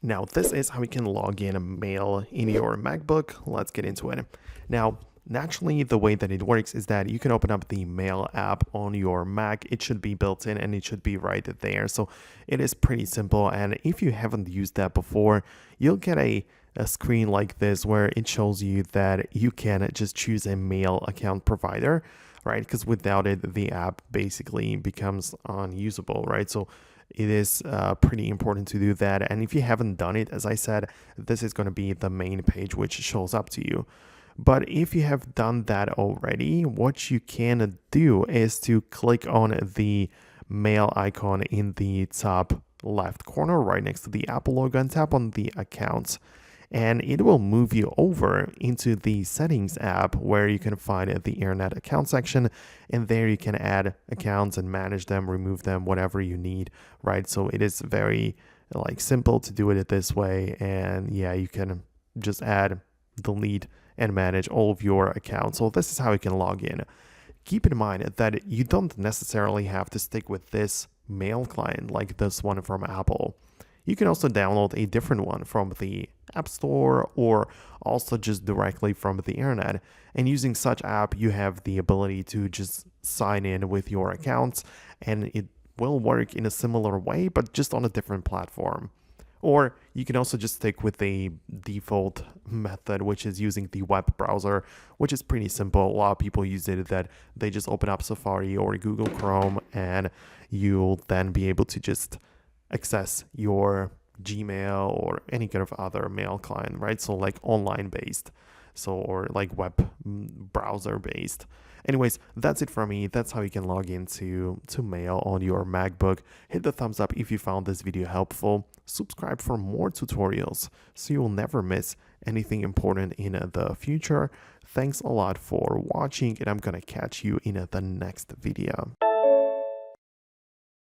Now, this is how you can log in a mail in your MacBook. Let's get into it. Now, naturally, the way that it works is that you can open up the Mail app on your Mac. It should be built in and it should be right there. So it is pretty simple. And if you haven't used that before, you'll get a screen like this where it shows you that you can just choose a mail account provider, right? Because without it, the app basically becomes unusable, right? So it is pretty important to do that. And if you haven't done it, as I said, this is going to be the main page which shows up to you. But if you have done that already, what you can do is to click on the mail icon in the top left corner right next to the Apple logo and tap on the accounts, and it will move you over into the settings app where you can find the internet account section, and there you can add accounts and manage them, remove them, whatever you need, right? So it is very simple to do it this way. And yeah, you can just add, delete, and manage all of your accounts. So this is how you can log in. Keep in mind that you don't necessarily have to stick with this mail client like this one from Apple. You can also download a different one from the App Store or also just directly from the internet. And using such app, you have the ability to just sign in with your accounts, and it will work in a similar way, but just on a different platform. Or you can also just stick with the default method, which is using the web browser, which is pretty simple. A lot of people use it that they just open up Safari or Google Chrome, and you'll then be able to just access your Gmail or any kind of other mail client, right? So like online based, so or like web browser based. Anyways, that's it from me. That's how you can log into mail on your MacBook. Hit the thumbs up if you found this video helpful. Subscribe for more tutorials so you will never miss anything important in the future. Thanks a lot for watching, and I'm gonna catch you in the next video.